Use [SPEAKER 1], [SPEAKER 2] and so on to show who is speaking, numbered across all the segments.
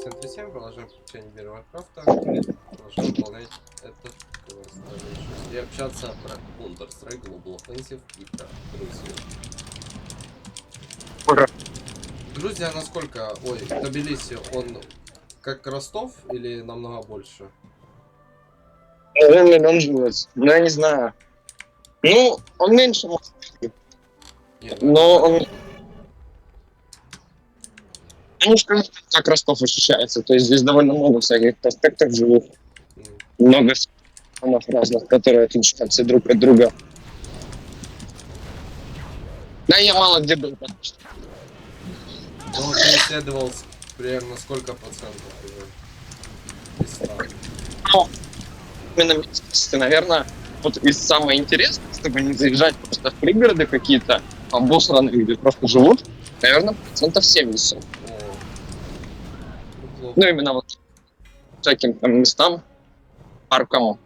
[SPEAKER 1] центре 7, продолжаем получение мира Варкрафта, продолжаем выполнять этот квест и общаться про Counter-Strike, Global Offensive и про Грузию.
[SPEAKER 2] Ура.
[SPEAKER 1] Грузия насколько... Ой, Тбилиси, он как Ростов или намного больше?
[SPEAKER 2] Наверное, он живет. Но я не знаю. Ну, он меньше Москвы.
[SPEAKER 1] Не, ну
[SPEAKER 2] Но
[SPEAKER 1] это
[SPEAKER 2] он...
[SPEAKER 1] понятно.
[SPEAKER 2] Я не скажу, как Ростов ощущается. То есть здесь довольно много всяких проспектов живых.
[SPEAKER 1] М.
[SPEAKER 2] Много домов разных, которые отличаются друг от друга. Да, я мало где был.
[SPEAKER 1] Ну, ты исследовал примерно сколько процентов уже из стран?
[SPEAKER 2] Но именно местности, наверное, вот из самого интересного, чтобы не заезжать просто в пригороды какие-то обосранные, где просто живут, наверное, 70%.
[SPEAKER 1] О, неплохо.
[SPEAKER 2] Ну, именно вот всяким там местам, паркам.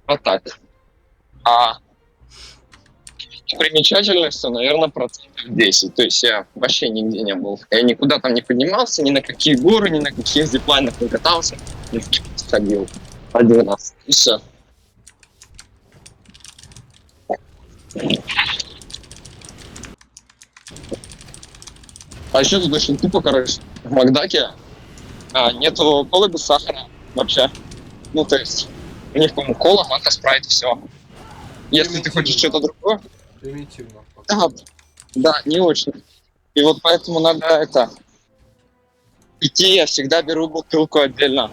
[SPEAKER 2] Вот так. А примечательностью, наверное, 10%. То есть я вообще нигде не был. Я никуда там не поднимался, ни на какие горы, ни на каких зиплайнах не катался. Ни в чем не сходил. Один раз. И все. А еще тут очень тупо, короче, в Макдаке нету колы без сахара вообще. Ну, то есть, у них, по-моему, кола, мака, спрайт, все. Если ты хочешь что-то другое,
[SPEAKER 1] Примитивно.
[SPEAKER 2] да, да, не очень. И вот поэтому надо это идти, я всегда беру бутылку отдельно.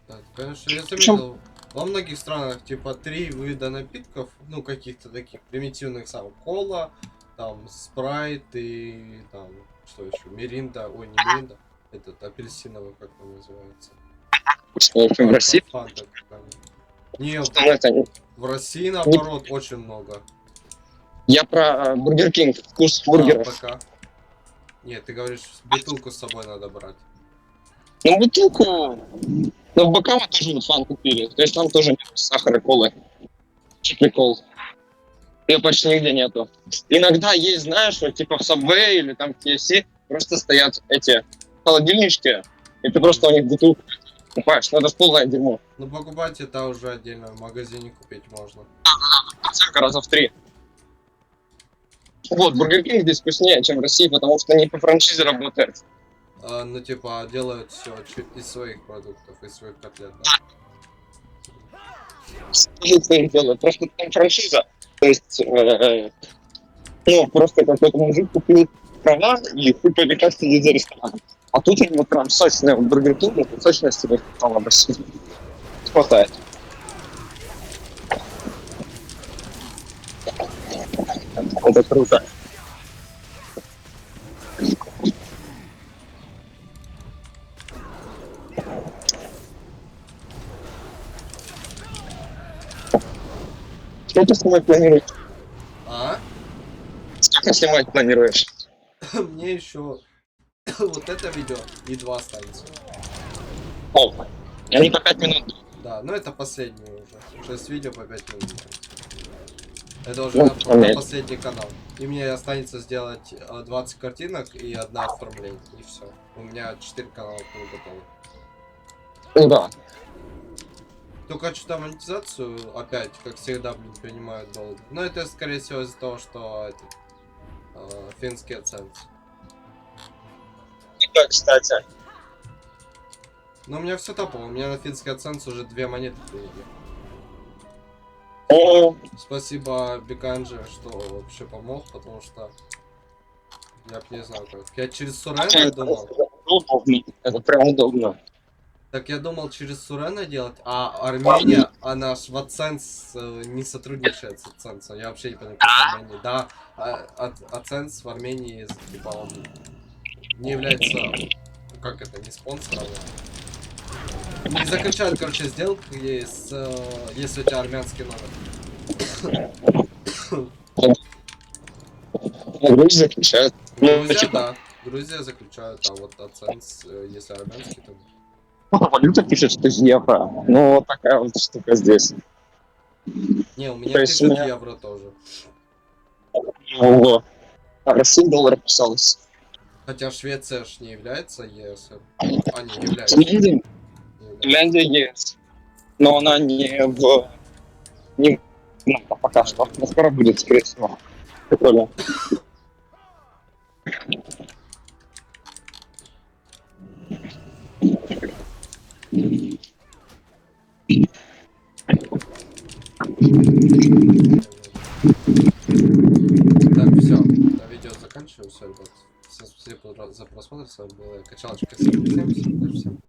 [SPEAKER 1] Да, конечно, я заметил, во многих странах типа 3 вида напитков, ну каких-то таких примитивных сам кола, там спрайт и там что еще, миринда, ой не миринда, этот апельсиновый как он называется,
[SPEAKER 2] В общем, в России,
[SPEAKER 1] фанта какая-нибудь. Не,
[SPEAKER 2] что это
[SPEAKER 1] в России наоборот очень много.
[SPEAKER 2] я про Бургер Кинг, вкус
[SPEAKER 1] А,
[SPEAKER 2] бургеров.
[SPEAKER 1] пока. Нет, ты говоришь, бутылку с собой надо брать.
[SPEAKER 2] Ну, бутылку, но в БК мы тоже фан купили. То есть там тоже нет сахара, колы. Прикол. Ее почти нигде нету. Иногда есть, знаешь, вот типа в Subway или там в KFC просто стоят эти холодильнички, и ты просто у них бутылку покупаешь. Но это ж полное дерьмо.
[SPEAKER 1] Ну покупать это уже отдельно в магазине купить можно.
[SPEAKER 2] Оценка раза в 3. Вот, Бургер Кинг здесь вкуснее, чем в России, потому что они по франшизе работают.
[SPEAKER 1] Ну типа делают все из своих продуктов, из своих котлет. Да?
[SPEAKER 2] Их делают. Просто там франшиза. То есть, ну, просто какой-то мужик купил права и хуй пойми как сидит за рестораном. А тут у него прям сочная Бургер Кинг, сочности не хватало в России. Хватает. Это круто. Сколько снимать планируешь?
[SPEAKER 1] А?
[SPEAKER 2] Сколько снимать планируешь?
[SPEAKER 1] Мне еще вот это видео и 2 останется.
[SPEAKER 2] О, они по 5 минут.
[SPEAKER 1] Да, но это последнее уже. 6 видео по 5 минут. Это уже
[SPEAKER 2] Ну,
[SPEAKER 1] на последний канал. И мне останется сделать 20 картинок и 1 оформление. И все. У меня 4 канала готовы.
[SPEAKER 2] Ну да.
[SPEAKER 1] Только что-то монетизацию опять, как всегда, блин, принимают долго. Но это, скорее всего, из-за того, что финский AdSense.
[SPEAKER 2] Да, кстати.
[SPEAKER 1] Но у меня все топово. У меня на финский AdSense уже 2 монеты привели.
[SPEAKER 2] О,
[SPEAKER 1] Спасибо Биканже, что вообще помог, потому что я б не знал как. Я через Сурена думал.
[SPEAKER 2] удобно. Это прям удобно.
[SPEAKER 1] Так я думал через Сурена делать, а Армения, она ж в AdSense не сотрудничает с AdSense. Я вообще не понимаю, как Армения. Да, AdSense в Армении типа он не является, как это, не спонсором. Не заключают, короче, сделки, если у тебя армянский номер.
[SPEAKER 2] Грузия заключает. Ну,
[SPEAKER 1] Грузия,
[SPEAKER 2] типа,
[SPEAKER 1] да. Грузия заключают, а вот AdSense, если армянский, то...
[SPEAKER 2] валюта пишет, что евро. Ну, вот такая вот штука здесь.
[SPEAKER 1] Не, у меня
[SPEAKER 2] То есть у
[SPEAKER 1] пишут
[SPEAKER 2] меня...
[SPEAKER 1] евро тоже.
[SPEAKER 2] Ого. А Россия доллар писалась.
[SPEAKER 1] Хотя Швеция ж не является ЕС. А, не является.
[SPEAKER 2] Финляндия,
[SPEAKER 1] Не является.
[SPEAKER 2] Финляндия есть, но она не ну, пока что. Но скоро будет, скорее всего. Прикольно.
[SPEAKER 1] Так, все, на видео заканчиваем. Все, ребят. Всем спасибо за просмотр. С вами была Качалочка 7. Всем